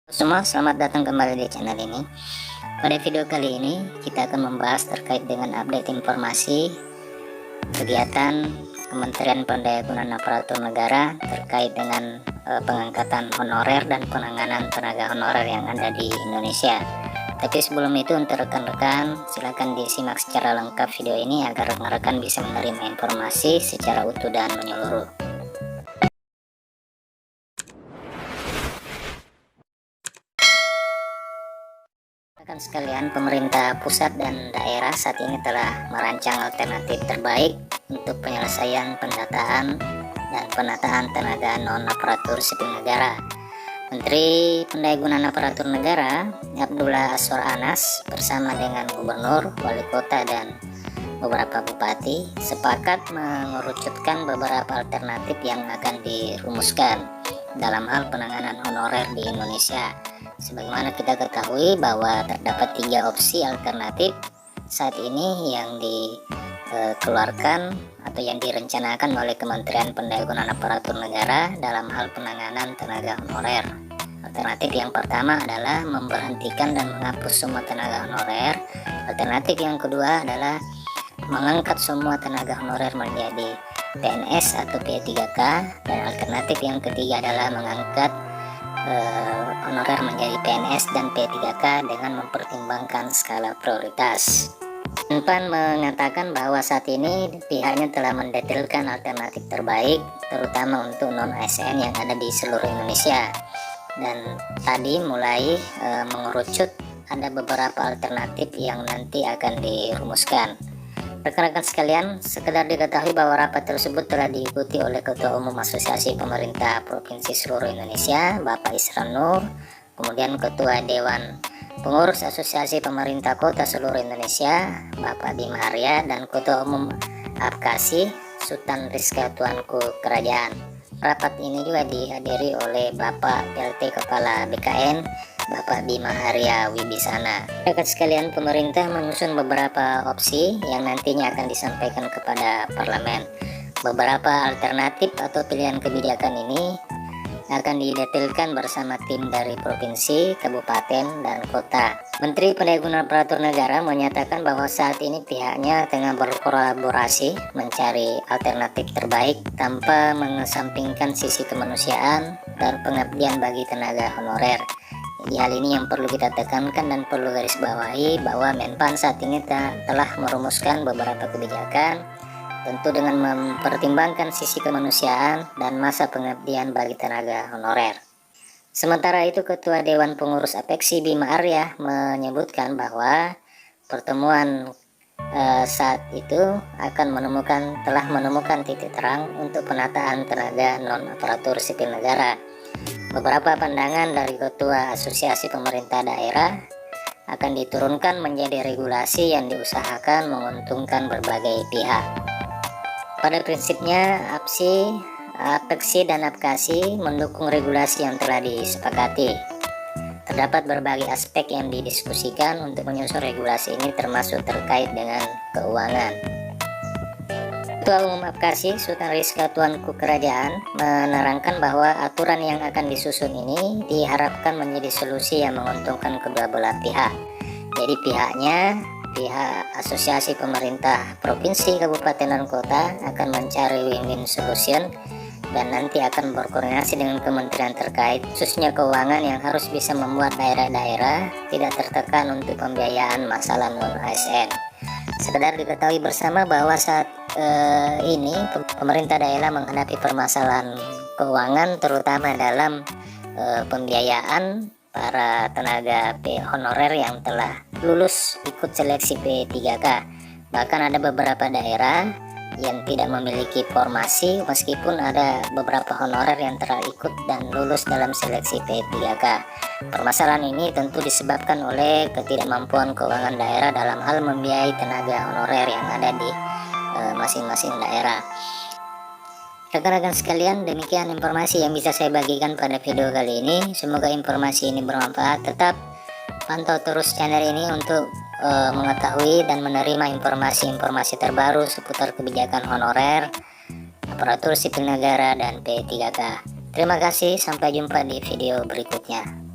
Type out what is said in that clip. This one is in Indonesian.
Semua, selamat datang kembali di channel ini. Pada video kali ini kita akan membahas terkait dengan update informasi kegiatan Kementerian Pendayagunaan Aparatur Negara terkait dengan pengangkatan honorer dan penanganan tenaga honorer yang ada di Indonesia. Tapi sebelum itu, untuk rekan-rekan silakan disimak secara lengkap video ini agar rekan-rekan bisa menerima informasi secara utuh dan menyeluruh. Rekan sekalian, pemerintah pusat dan daerah saat ini telah merancang alternatif terbaik untuk penyelesaian pendataan dan penataan tenaga non-aparatur sipil negara. Menteri Pendayagunaan Aparatur Negara Abdullah Azwar Anas bersama dengan gubernur, wali kota, dan beberapa bupati sepakat mengerucutkan beberapa alternatif yang akan dirumuskan dalam hal penanganan honorer di Indonesia. Sebagaimana kita ketahui bahwa terdapat 3 opsi alternatif saat ini yang dikeluarkan atau yang direncanakan oleh Kementerian Pendayagunaan Aparatur Negara dalam hal penanganan tenaga honorer. Alternatif yang pertama adalah memberhentikan dan menghapus semua tenaga honorer. Alternatif yang kedua adalah mengangkat semua tenaga honorer menjadi PNS atau P3K, dan alternatif yang ketiga adalah mengangkat honorer menjadi PNS dan P3K dengan mempertimbangkan skala prioritas. PAN mengatakan bahwa saat ini pihaknya telah mendetailkan alternatif terbaik terutama untuk non-ASN yang ada di seluruh Indonesia, dan tadi mulai mengerucut ada beberapa alternatif yang nanti akan dirumuskan. Rekan-rekan sekalian, sekedar diketahui bahwa rapat tersebut telah diikuti oleh Ketua Umum Asosiasi Pemerintah Provinsi Seluruh Indonesia, Bapak Isran Nur, kemudian Ketua Dewan Pengurus Asosiasi Pemerintah Kota Seluruh Indonesia, Bapak Bima Arya, dan Ketua Umum APKASI, Sultan Rizka Tuanku Kerajaan. Rapat ini juga dihadiri oleh Bapak PLT Kepala BKN, Bapak Bima Arya Wibisana. Rekan sekalian, pemerintah menyusun beberapa opsi yang nantinya akan disampaikan kepada parlemen. Beberapa alternatif atau pilihan kebijakan ini akan didetailkan bersama tim dari provinsi, kabupaten, dan kota. Menteri Pendayagunaan Aparatur Negara menyatakan bahwa saat ini pihaknya tengah berkolaborasi mencari alternatif terbaik tanpa mengesampingkan sisi kemanusiaan dan pengabdian bagi tenaga honorer. Jadi hal ini yang perlu kita tekankan dan perlu garis bawahi bahwa Menpan saat ini telah merumuskan beberapa kebijakan, tentu dengan mempertimbangkan sisi kemanusiaan dan masa pengabdian bagi tenaga honorer. Sementara itu, Ketua Dewan Pengurus APEKSI Bima Arya menyebutkan bahwa pertemuan saat itu telah menemukan titik terang untuk penataan tenaga non-aparatur sipil negara. Beberapa pandangan dari Ketua Asosiasi Pemerintah Daerah akan diturunkan menjadi regulasi yang diusahakan menguntungkan berbagai pihak. Pada prinsipnya, APEKSI dan APKASI mendukung regulasi yang telah disepakati. Terdapat berbagai aspek yang didiskusikan untuk menyusun regulasi ini, termasuk terkait dengan keuangan. Ketua Umum APKASI, Sultan Rizka Tuanku Kerajaan, menerangkan bahwa aturan yang akan disusun ini diharapkan menjadi solusi yang menguntungkan kedua belah pihak. Jadi pihak asosiasi pemerintah provinsi, kabupaten, dan kota akan mencari win-win solution dan nanti akan berkoordinasi dengan kementerian terkait, khususnya keuangan, yang harus bisa membuat daerah-daerah tidak tertekan untuk pembiayaan masalah non-ASN. Sekedar diketahui bersama bahwa saat ini pemerintah daerah menghadapi permasalahan keuangan, terutama dalam pembiayaan para tenaga honorer yang telah lulus ikut seleksi P3K. Bahkan ada beberapa daerah yang tidak memiliki formasi meskipun ada beberapa honorer yang telah ikut dan lulus dalam seleksi P3K. Permasalahan ini tentu disebabkan oleh ketidakmampuan keuangan daerah dalam hal membiayai tenaga honorer yang ada di masing-masing daerah. Rekan-rekan sekalian, demikian informasi yang bisa saya bagikan pada video kali ini. Semoga informasi ini bermanfaat. Tetap pantau terus channel ini untuk mengetahui dan menerima informasi-informasi terbaru seputar kebijakan honorer, aparatur sipil negara, dan P3K. Terima kasih, sampai jumpa di video berikutnya.